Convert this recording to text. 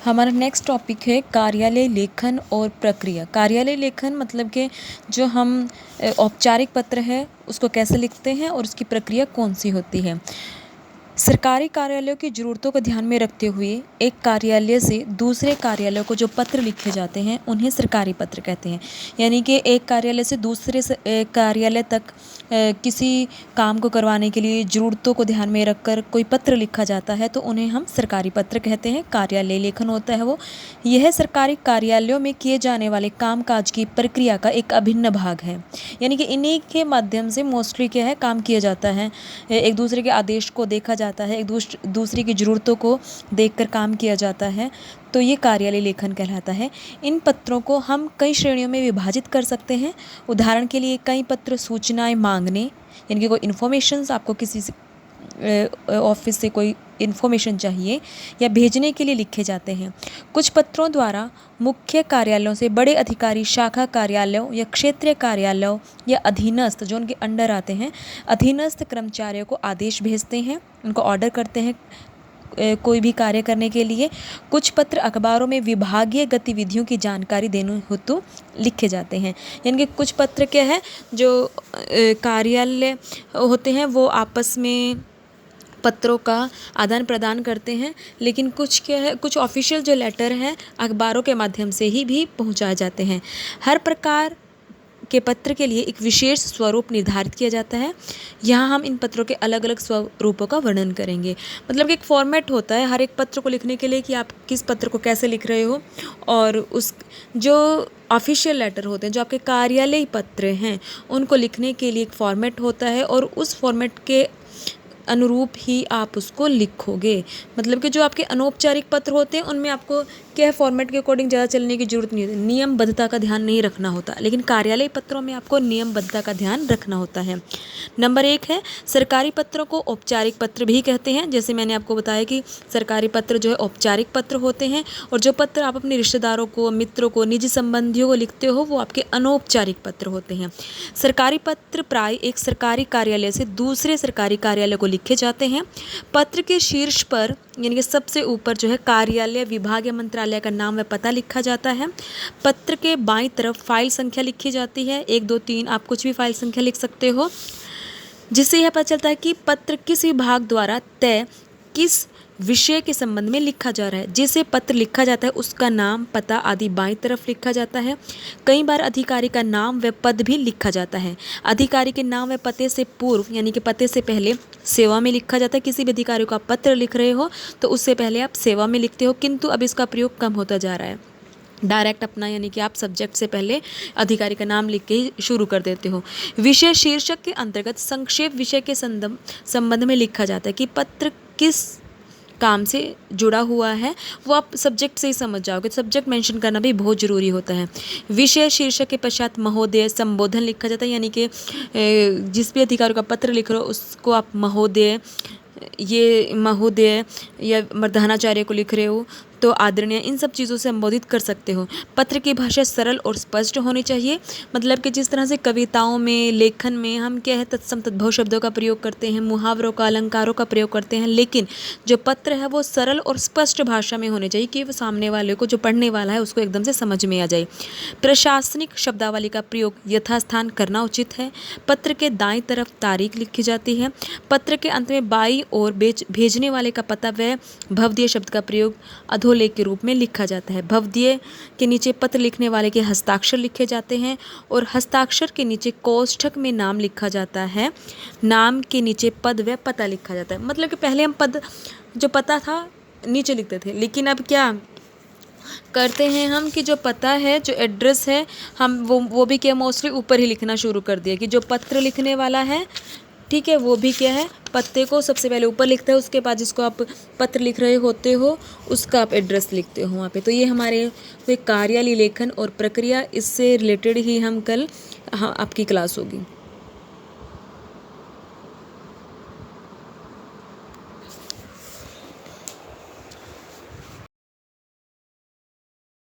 हमारा next topic है कार्यालय लेखन और प्रक्रिया। कार्यालय लेखन मतलब कि जो हम औपचारिक पत्र है उसको कैसे लिखते हैं और उसकी प्रक्रिया कौन सी होती है। सरकारी कार्यालयों की ज़रूरतों को ध्यान में रखते हुए एक कार्यालय से दूसरे कार्यालयों को जो पत्र लिखे जाते हैं उन्हें सरकारी पत्र कहते हैं। यानी कि एक कार्यालय से दूसरे कार्यालय तक किसी काम को करवाने के लिए ज़रूरतों को ध्यान में रखकर कोई पत्र लिखा जाता है तो उन्हें हम सरकारी पत्र कहते हैं। कार्यालय लेखन होता है वो, यह सरकारी कार्यालयों में किए जाने वाले कामकाज की प्रक्रिया का एक अभिन्न भाग है। यानी कि इन्हीं के माध्यम से मोस्टली क्या है काम किया जाता है। एक दूसरे के आदेश को देखा जाता है, एक दूसरे की ज़रूरतों को देखकर काम किया जाता है, तो ये कार्यालय लेखन कहलाता है। इन पत्रों को हम कई श्रेणियों में विभाजित कर सकते हैं। उदाहरण के लिए कई पत्र सूचनाएं मांगने, यानी कि कोई इन्फॉर्मेशंस आपको किसी से ऑफिस से कोई इन्फॉर्मेशन चाहिए या भेजने के लिए लिखे जाते हैं। कुछ पत्रों द्वारा मुख्य कार्यालयों से बड़े अधिकारी शाखा कार्यालयों या क्षेत्रीय कार्यालयों या अधीनस्थ जो उनके अंडर आते हैं अधीनस्थ कर्मचारियों को आदेश भेजते हैं, उनको ऑर्डर करते हैं कोई भी कार्य करने के लिए। कुछ पत्र अखबारों में विभागीय गतिविधियों की जानकारी देने हेतु लिखे जाते हैं। यानी कि कुछ पत्र क्या है जो कार्यालय होते हैं वो आपस में पत्रों का आदान प्रदान करते हैं, लेकिन कुछ क्या है कुछ ऑफिशियल जो लेटर हैं अखबारों के माध्यम से ही भी पहुंचाए जाते हैं। हर प्रकार के पत्र के लिए एक विशेष स्वरूप निर्धारित किया जाता है। यहाँ हम इन पत्रों के अलग अलग स्वरूपों का वर्णन करेंगे। मतलब कि एक फॉर्मेट होता है हर एक पत्र को लिखने के लिए कि आप किस पत्र को कैसे लिख रहे हो, और उस जो ऑफिशियल लेटर होते हैं जो आपके कार्यालयी पत्र हैं उनको लिखने के लिए एक फॉर्मेट होता है और उस फॉर्मेट के अनुरूप ही आप उसको लिखोगे। मतलब कि जो आपके अनौपचारिक पत्र होते हैं उनमें आपको क्या फॉर्मेट के अकॉर्डिंग ज़्यादा चलने की जरूरत नहीं होती, नियमबद्धता का ध्यान नहीं रखना होता, लेकिन कार्यालय पत्रों में आपको नियमबद्धता का ध्यान रखना होता है। नंबर 1 है सरकारी पत्रों को औपचारिक पत्र भी कहते हैं। जैसे मैंने आपको बताया कि सरकारी पत्र जो है औपचारिक पत्र होते हैं और जो पत्र आप अपने रिश्तेदारों को, मित्रों को, निजी संबंधियों को लिखते हो वो आपके अनौपचारिक पत्र होते हैं। सरकारी पत्र प्राय एक सरकारी कार्यालय से दूसरे सरकारी कार्यालय को लिखे जाते हैं। पत्र के शीर्ष पर यानी कि सबसे ऊपर जो है कार्यालय, विभाग या मंत्रालय का नाम व पता लिखा जाता है। पत्र के बाईं तरफ फाइल संख्या लिखी जाती है, 1 2 3 आप कुछ भी फाइल संख्या लिख सकते हो, जिससे यह पता चलता है कि पत्र किस विभाग द्वारा तय किस विषय के संबंध में लिखा जा रहा है। जिसे पत्र लिखा जाता है उसका नाम, पता आदि बाईं तरफ लिखा जाता है। कई बार अधिकारी का नाम व पद भी लिखा जाता है। अधिकारी के नाम व पते से पूर्व यानी कि पते से पहले सेवा में लिखा जाता है। किसी भी अधिकारी को आप पत्र लिख रहे हो तो उससे पहले आप सेवा में लिखते हो, किंतु अब इसका प्रयोग कम होता जा रहा है। डायरेक्ट अपना यानी कि आप सब्जेक्ट से पहले अधिकारी का नाम लिख के ही शुरू कर देते हो। विषय शीर्षक के अंतर्गत संक्षेप विषय के संबंध में लिखा जाता है कि पत्र किस काम से जुड़ा हुआ है, वो आप सब्जेक्ट से ही समझ जाओगे। सब्जेक्ट मेंशन करना भी बहुत ज़रूरी होता है। विषय शीर्षक के पश्चात महोदय संबोधन लिखा जाता है, यानी कि जिस भी अधिकारी का पत्र लिख रहे हो उसको आप महोदय, ये महोदय या मर्दानाचार्य को लिख रहे हो तो आदरणीय, इन सब चीज़ों से संबोधित कर सकते हो। पत्र की भाषा सरल और स्पष्ट होनी चाहिए। मतलब कि जिस तरह से कविताओं में, लेखन में हम क्या है तत्सम तद्भव शब्दों का प्रयोग करते हैं, मुहावरों का, अलंकारों का प्रयोग करते हैं, लेकिन जो पत्र है वो सरल और स्पष्ट भाषा में होने चाहिए कि वो सामने वाले को, जो पढ़ने वाला है, उसको एकदम से समझ में आ जाए। प्रशासनिक शब्दावली का प्रयोग यथास्थान करना उचित है। पत्र के दाईं तरफ तारीख लिखी जाती है। पत्र के अंत में बाईं ओर भेजने वाले का पता व भवदीय शब्द का प्रयोग अधोलेख के रूप में लिखा जाता है। भवदीय के नीचे पत्र लिखने वाले के हस्ताक्षर लिखे जाते हैं और हस्ताक्षर के नीचे कोष्ठक में नाम लिखा जाता है। नाम के नीचे पद व पता लिखा जाता है। मतलब कि पहले हम पद जो पता था नीचे लिखते थे, लेकिन अब क्या करते हैं हम कि जो पता है, जो एड्रेस है, हम वो भी क्या मोस्टली ऊपर ही लिखना शुरू कर दिया कि जो पत्र लिखने वाला है, ठीक है, वो भी क्या है पत्ते को सबसे पहले ऊपर लिखता है, उसके बाद जिसको आप पत्र लिख रहे होते हो उसका आप एड्रेस लिखते हो वहाँ पे। तो ये हमारे कार्यालय लेखन और प्रक्रिया, इससे रिलेटेड ही हम कल आपकी क्लास होगी।